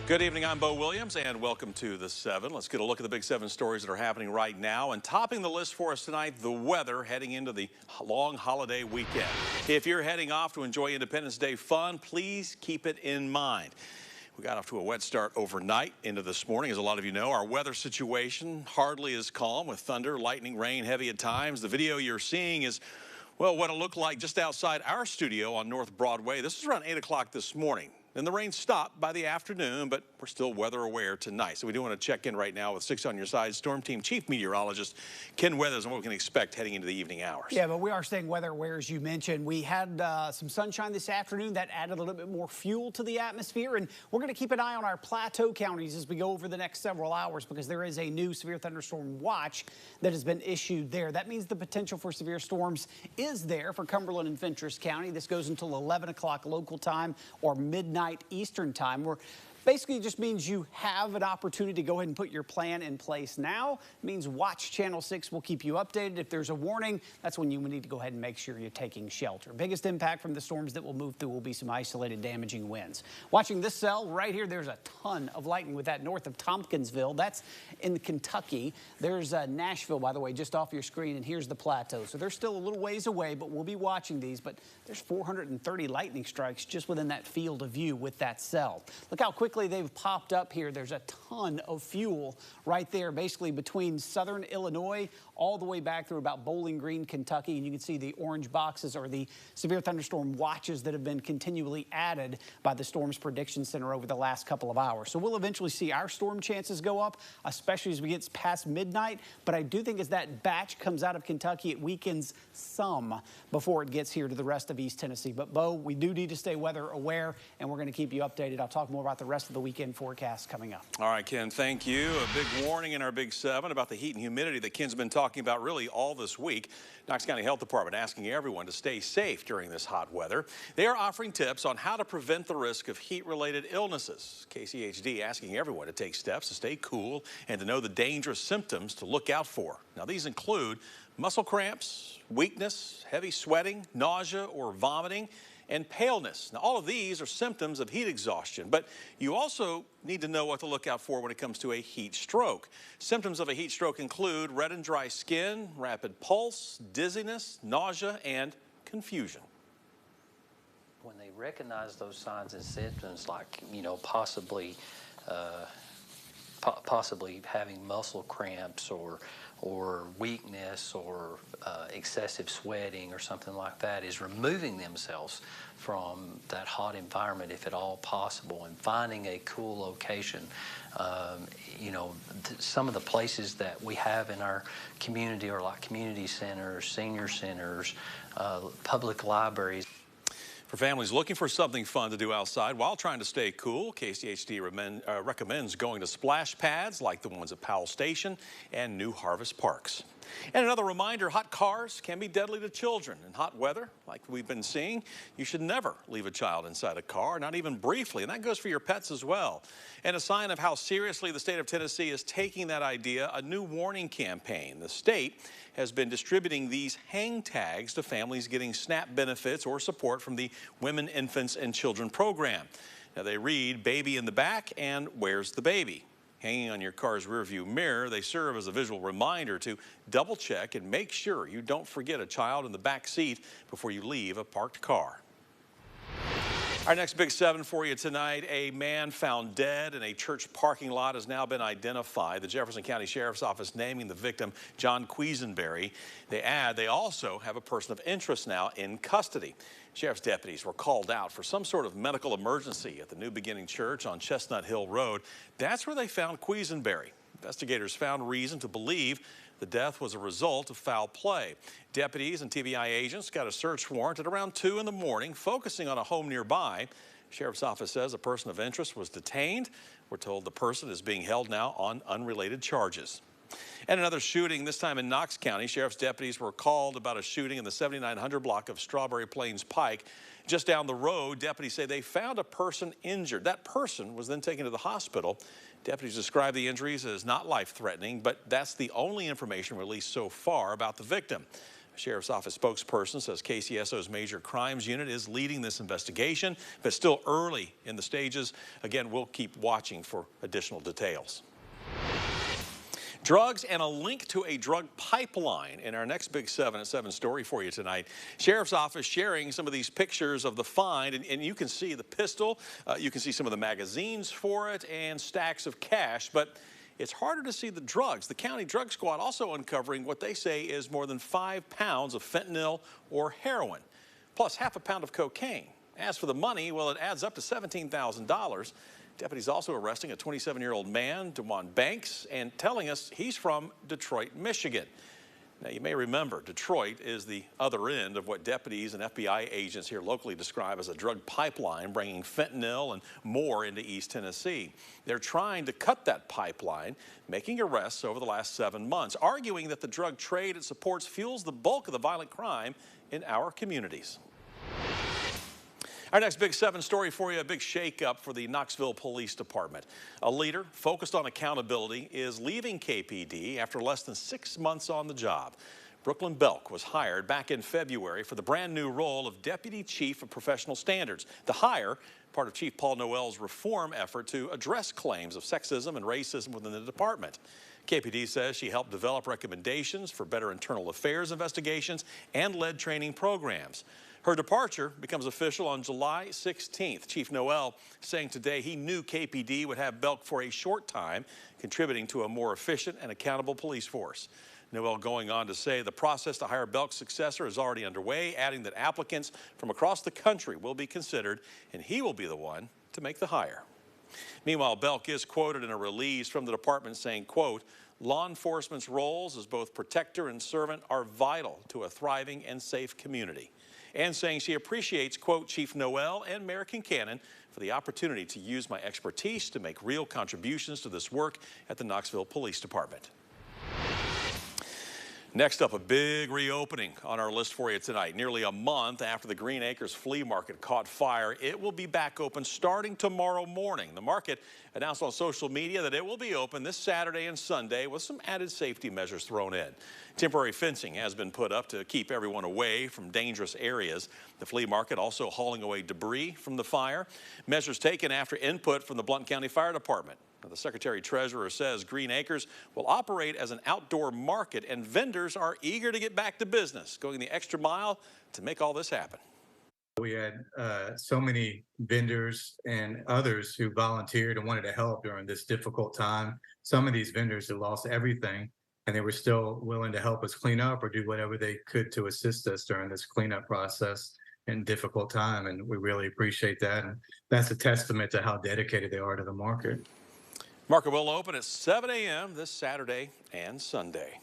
Good evening, I'm Bo Williams, and welcome to the 7. Let's get a look at the big 7 stories that are happening right now. And topping the list for us tonight, the weather heading into the long holiday weekend. If you're heading off to enjoy Independence Day fun, please keep it in mind. We got off to a wet start overnight into this morning. As a lot of you know, our weather situation hardly is calm with thunder, lightning, rain, heavy at times. The video you're seeing is, well, what it looked like just outside our studio on North Broadway. This is around 8 o'clock this morning. Then the rain stopped by the afternoon, but we're still weather aware tonight. So we do want to check in right now with 6 on your side Storm Team Chief Meteorologist Ken Weathers on what we can expect heading into the evening hours. Yeah, but we are staying weather aware, as you mentioned. We had some sunshine this afternoon that added a little bit more fuel to the atmosphere, and we're going to keep an eye on our plateau counties as we go over the next several hours because there is a new severe thunderstorm watch that has been issued there. That means the potential for severe storms is there for Cumberland and Fentress County. This goes until 11 o'clock local time or midnight Eastern time. We're basically just means you have an opportunity to go ahead and put your plan in place now. It means watch Channel 6. Will keep you updated. If there's a warning, that's when you need to go ahead and make sure you're taking shelter. Biggest impact from the storms that will move through will be some isolated damaging winds. Watching this cell right here, there's a ton of lightning with that north of Tompkinsville. That's in Kentucky. There's Nashville, by the way, just off your screen, and here's the plateau. So they're still a little ways away, but we'll be watching these. But there's 430 lightning strikes just within that field of view with that cell. Look how quickly they've popped up here. There's a ton of fuel right there, basically between southern Illinois all the way back through about Bowling Green, Kentucky. And you can see the orange boxes are the severe thunderstorm watches that have been continually added by the Storms Prediction Center over the last couple of hours. So we'll eventually see our storm chances go up, especially as we get past midnight. But I do think as that batch comes out of Kentucky, it weakens some before it gets here to the rest of East Tennessee. But Bo, we do need to stay weather aware, and we're going to keep you updated. I'll talk more about the rest of the weekend forecast coming up. All right, Ken, thank you. A big warning in our Big 7 about the heat and humidity that Ken's been talking about really all this week. Knox County Health Department asking everyone to stay safe during this hot weather. They are offering tips on how to prevent the risk of heat-related illnesses. KCHD asking everyone to take steps to stay cool and to know the dangerous symptoms to look out for. Now, these include muscle cramps, weakness, heavy sweating, nausea or vomiting, and paleness. Now, all of these are symptoms of heat exhaustion, but you also need to know what to look out for when it comes to a heat stroke. Symptoms of a heat stroke include red and dry skin, rapid pulse, dizziness, nausea, and confusion. When they recognize those signs and symptoms, like, you know, possibly having muscle cramps or weakness or excessive sweating or something like that, is removing themselves from that hot environment if at all possible and finding a cool location. You know, some of the places that we have in our community are like community centers, senior centers, public libraries. For families looking for something fun to do outside while trying to stay cool, KCHD recommends going to splash pads like the ones at Powell Station and New Harvest Parks. And another reminder, hot cars can be deadly to children. In hot weather, like we've been seeing, you should never leave a child inside a car, not even briefly, and that goes for your pets as well. And a sign of how seriously the state of Tennessee is taking that idea, a new warning campaign. The state has been distributing these hang tags to families getting SNAP benefits or support from the Women, Infants, and Children program. Now they read, "Baby in the back" and "Where's the baby?" Hanging on your car's rearview mirror, they serve as a visual reminder to double check and make sure you don't forget a child in the back seat before you leave a parked car. Our next Big 7 for you tonight, a man found dead in a church parking lot has now been identified. The Jefferson County Sheriff's Office naming the victim John Quisenberry. They add they also have a person of interest now in custody. Sheriff's deputies were called out for some sort of medical emergency at the New Beginning Church on Chestnut Hill Road. That's where they found Quisenberry. Investigators found reason to believe the death was a result of foul play. Deputies and TBI agents got a search warrant at around 2 in the morning, focusing on a home nearby. Sheriff's Office says a person of interest was detained. We're told the person is being held now on unrelated charges. And another shooting, this time in Knox County. Sheriff's deputies were called about a shooting in the 7900 block of Strawberry Plains Pike. Just down the road, deputies say they found a person injured. That person was then taken to the hospital. Deputies describe the injuries as not life-threatening, but that's the only information released so far about the victim. Sheriff's Office spokesperson says KCSO's Major Crimes Unit is leading this investigation, but still early in the stages. Again, we'll keep watching for additional details. Drugs and a link to a drug pipeline in our next Big 7 at 7 story for you tonight. Sheriff's Office sharing some of these pictures of the find, and you can see the pistol, you can see some of the magazines for it, and stacks of cash, but it's harder to see the drugs. The county drug squad also uncovering what they say is more than 5 pounds of fentanyl or heroin, plus half a pound of cocaine. As for the money, well, it adds up to $17,000. Deputies also arresting a 27-year-old man, DeJuan Banks, and telling us he's from Detroit, Michigan. Now, you may remember Detroit is the other end of what deputies and FBI agents here locally describe as a drug pipeline, bringing fentanyl and more into East Tennessee. They're trying to cut that pipeline, making arrests over the last 7 months, arguing that the drug trade it supports fuels the bulk of the violent crime in our communities. Our next Big 7 story for you, a big shakeup for the Knoxville Police Department. A leader focused on accountability is leaving KPD after less than 6 months on the job. Brooklyn Belk was hired back in February for the brand new role of Deputy Chief of Professional Standards. The hire, part of Chief Paul Noel's reform effort to address claims of sexism and racism within the department. KPD says she helped develop recommendations for better internal affairs investigations and led training programs. Her departure becomes official on July 16th. Chief Noel saying today he knew KPD would have Belk for a short time, contributing to a more efficient and accountable police force. Noel going on to say the process to hire Belk's successor is already underway, adding that applicants from across the country will be considered, and he will be the one to make the hire. Meanwhile, Belk is quoted in a release from the department saying, quote, "Law enforcement's roles as both protector and servant are vital to a thriving and safe community." And saying she appreciates, quote, Chief Noel and Mayor Kincannon for the opportunity to use my expertise to make real contributions to this work at the Knoxville Police Department. Next up, a big reopening on our list for you tonight. Nearly a month after the Green Acres Flea Market caught fire, it will be back open starting tomorrow morning. The market announced on social media that it will be open this Saturday and Sunday with some added safety measures thrown in. Temporary fencing has been put up to keep everyone away from dangerous areas. The flea market also hauling away debris from the fire. Measures taken after input from the Blount County Fire Department. Now, the Secretary-Treasurer says Green Acres will operate as an outdoor market, and vendors are eager to get back to business, going the extra mile to make all this happen. We had so many vendors and others who volunteered and wanted to help during this difficult time. Some of these vendors had lost everything, and they were still willing to help us clean up or do whatever they could to assist us during this cleanup process in difficult time, and we really appreciate that. And that's a testament to how dedicated they are to the market. Market will open at 7 a.m. this Saturday and Sunday.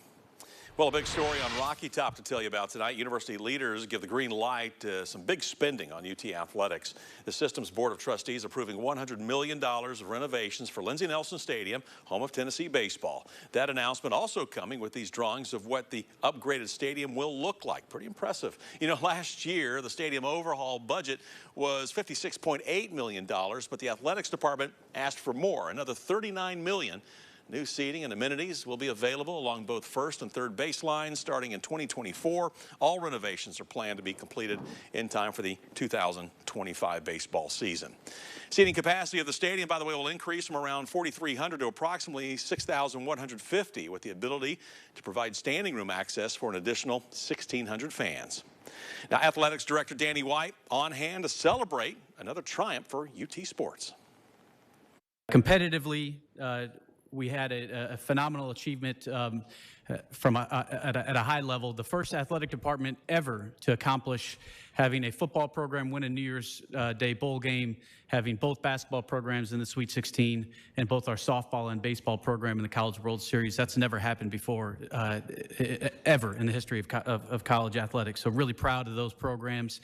Well, a big story on Rocky Top to tell you about tonight. University leaders give the green light to some big spending on UT athletics. The system's Board of Trustees approving $100 million of renovations for Lindsey Nelson Stadium, home of Tennessee baseball. That announcement also coming with these drawings of what the upgraded stadium will look like. Pretty impressive. You know, last year, the stadium overhaul budget was $56.8 million, but the athletics department asked for more, another $39 million. New seating and amenities will be available along both first and third baselines starting in 2024. All renovations are planned to be completed in time for the 2025 baseball season. Seating capacity of the stadium, by the way, will increase from around 4,300 to approximately 6,150 with the ability to provide standing room access for an additional 1,600 fans. Now, Athletics Director Danny White on hand to celebrate another triumph for UT Sports. Competitively, we had a phenomenal achievement from at a high level. The first athletic department ever to accomplish having a football program win a New Year's Day bowl game, having both basketball programs in the Sweet 16, and both our softball and baseball program in the College World Series. That's never happened before, ever in the history of college athletics. So really proud of those programs.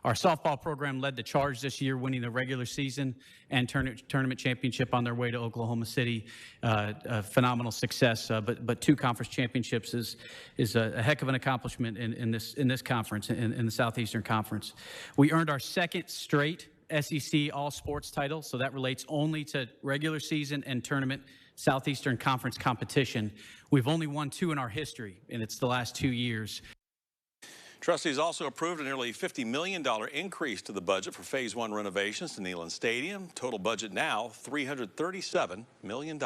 Our softball program led the charge this year, winning the regular season and tournament championship on their way to Oklahoma City. A phenomenal success, but 2 conference championships is a heck of an accomplishment in this conference, in the Southeastern Conference. We earned our 2nd straight SEC All Sports title, so that relates only to regular season and tournament Southeastern Conference competition. We've only won 2 in our history, and it's the last 2 years. Trustees also approved a nearly $50 million increase to the budget for Phase 1 renovations to Neyland Stadium. Total budget now $337 million.